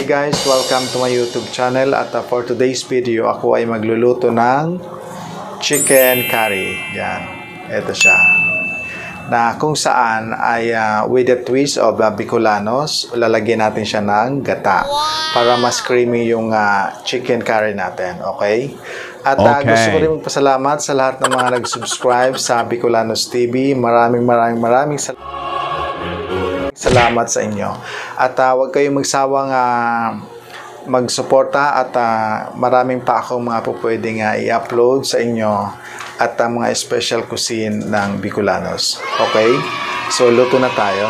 Hi guys, welcome to my YouTube channel at for today's video ako ay magluluto ng chicken curry. Yan, ito siya. Na kung saan ay with a twist of Bicolanos, lalagyan natin siya ng gata para mas creamy yung chicken curry natin, okay? At gusto ko rin magpasalamat sa lahat ng mga nag-subscribe sa Bicolanos TV. Maraming salamat sa inyo. At huwag kayong magsawang magsuporta at maraming pa akong mga pwedeng i-upload sa inyo at mga special cuisine ng Bicolanos. Okay? So, luto na tayo.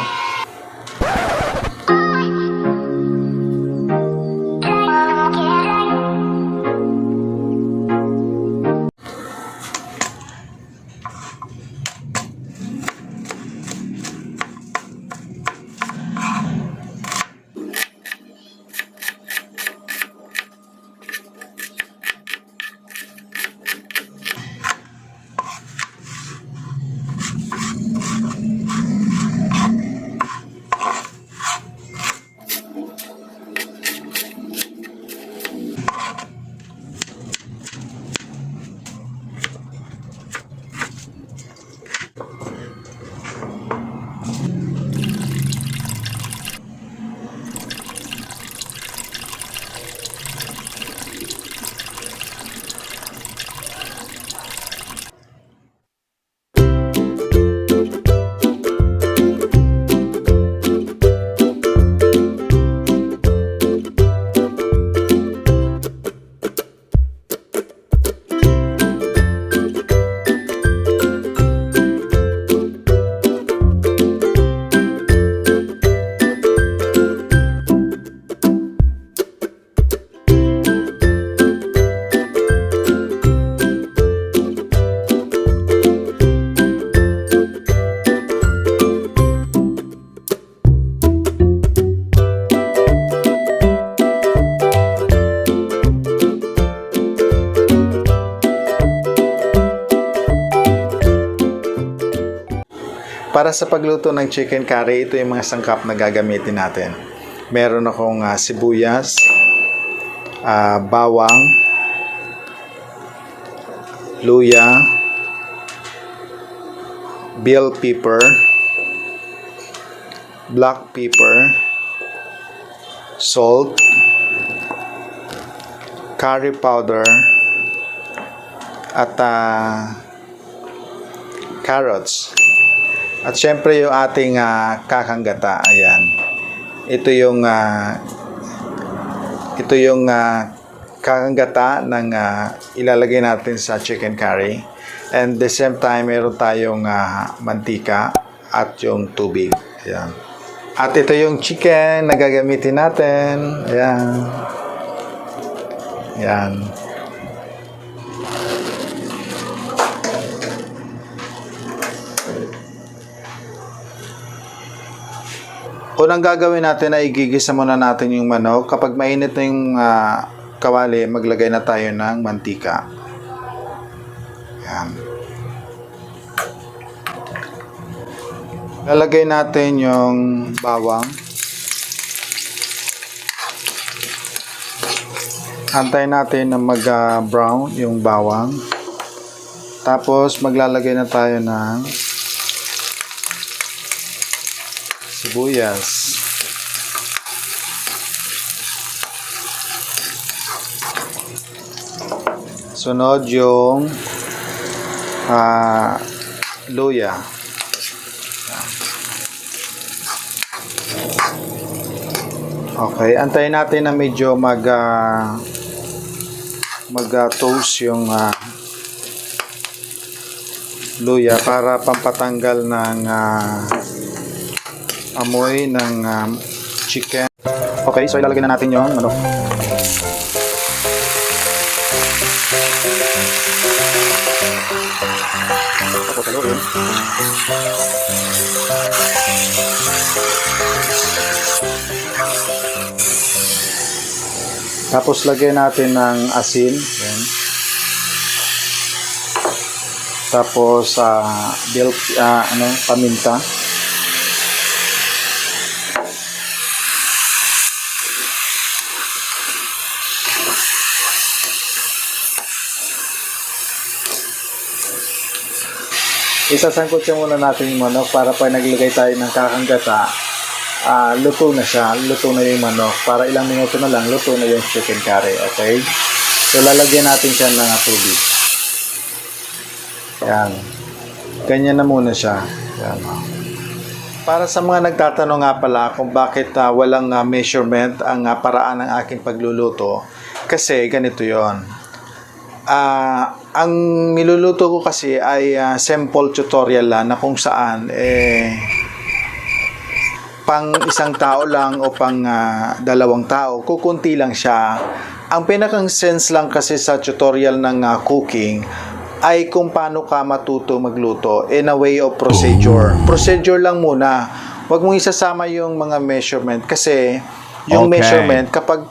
Para sa pagluto ng chicken curry, ito yung mga sangkap na gagamitin natin. Meron akong sibuyas, bawang, luya, bell pepper, black pepper, salt, curry powder, at carrots. At syempre yung ating kakanggata, ayan. Ito yung kakanggata ng ilalagay natin sa chicken curry. And the same time, meron tayong mantika at yung tubig. Ayan. At ito yung chicken na gagamitin natin. Ayan. Ayan. Unang gagawin natin ay igigisa muna natin yung manok. Kapag mainit na yung kawali, maglagay na tayo ng mantika. Yan. Lalagay natin yung bawang. Antayin natin na mag-brown yung bawang. Tapos maglalagay na tayo ng sibuyas. Sunod yung luya. Okay, antayin natin na medyo mag-toast yung luya para pampatanggal ng amoy ng chicken. Okay, so ilalagay na natin yung manok. Tapos haluin. Tapos lagyan natin ng asin. Yan. Tapos paminta. Isasangkot siya muna natin yung manok para pag naglagay tayo ng kakanggata, luto na siya. Luto na yung manok. Para ilang minuto na lang, luto na yung chicken curry. Okay? So, lalagyan natin siya ng tubig. Yan. Ganyan na muna siya. Yan. Para sa mga nagtatanong nga pala kung bakit walang measurement ang paraan ng aking pagluluto, kasi ganito yon. Ang niluluto ko kasi ay simple tutorial lang na kung saan pang isang tao lang o pang dalawang tao, kukunti lang siya. Ang pinakang sense lang kasi sa tutorial ng cooking ay kung paano ka matuto magluto in a way of procedure. Procedure lang muna. Huwag mong isasama yung mga measurement kasi yung measurement kapag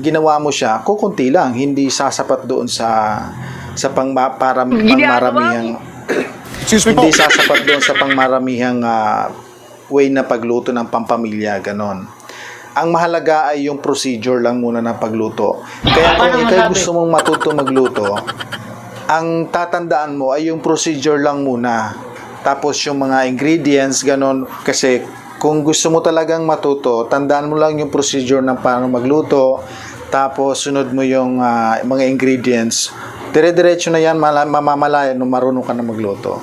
ginawa mo siya, kukunti lang, hindi sasapat doon sa pangmaramihang hindi sasapat doon sa pangmaramihang way na pagluto ng pampamilya, ganon. Ang mahalaga ay yung procedure lang muna ng pagluto. Kaya kung ikaw gusto mong matuto magluto, ang tatandaan mo ay yung procedure lang muna. Tapos yung mga ingredients, ganon. Kasi kung gusto mo talagang matuto, tandaan mo lang yung procedure ng paano magluto. Tapos sunod mo yung mga ingredients. Dire-diretso na yan, mamamalayan nung marunong ka na magluto.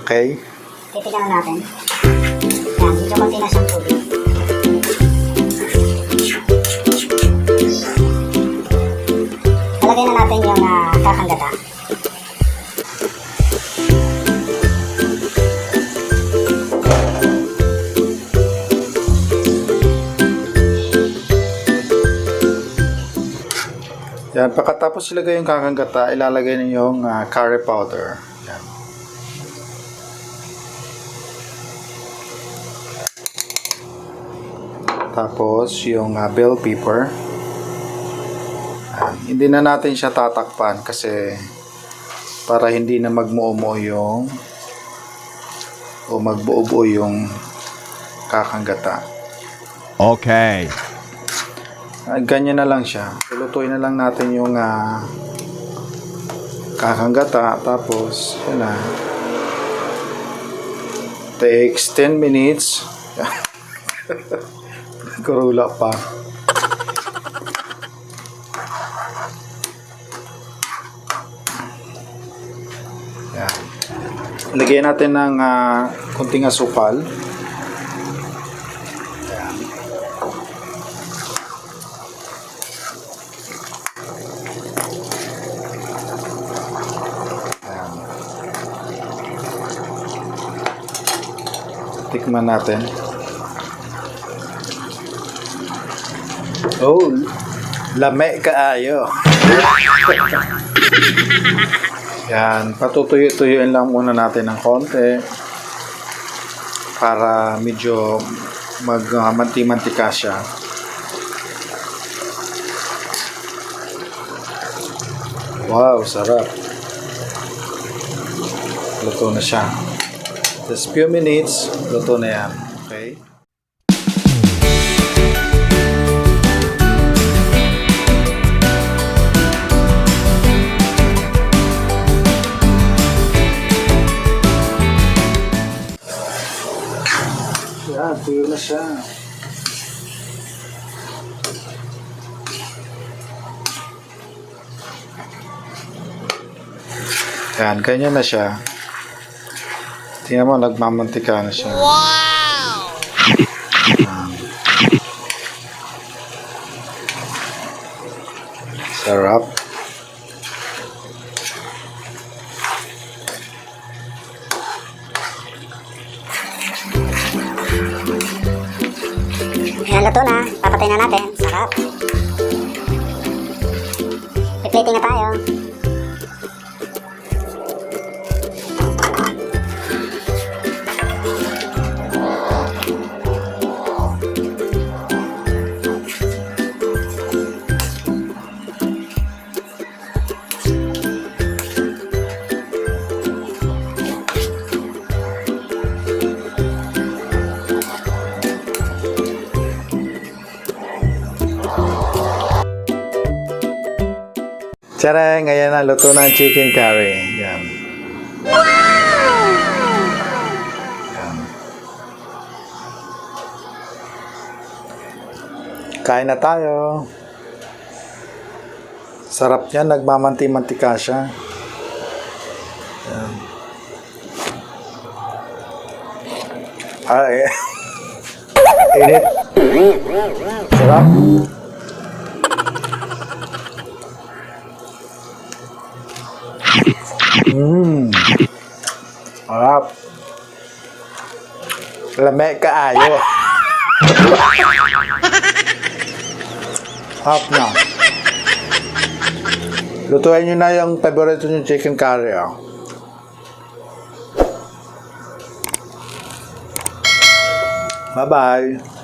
Okay? Titignan natin. Yan, medyo konti na siyang tubig. Talagay na natin yung kakanggata. Yan, pagkatapos ilagay yung kakanggata, ilalagay niyo yung curry powder. Yan. Tapos yung bell pepper. Yan. Hindi na natin siya tatakpan kasi para hindi na magmuumo yung o magbuo-buo yung kakanggata. Okay. Ganyan na lang siya. Lutuin na lang natin yung kakanggata. Tapos, yun na. Takes 10 minutes. Kurula pa. Yan. Lagyan natin ng kunting asukal. Tikman natin. Oh, lame kaayo. Yan, patutuyo-tuyuin lang muna natin ng konti para medyo magmanti-mantika siya. Wow, sarap. Luto na siya. Just few minutes, luto na yan. Okay? Yan, tuyo na siya. Yan, ganyan na siya. Tingnan mo, nagmamantika na siya. Wow! Sarap. Ayan, luto na. Papatay na natin. Sarap. Piplating na tayo. Tara, ngayon na luto na ang chicken curry. Yan. Wow! Kain na tayo. Sarap niya, nagmamanti-mantika siya. Yan. Ay, init. Sarap. Sarap. Lame kaayo. Sarap na. Lutuin nyo na yung favorite nyo chicken curry. Bye-bye.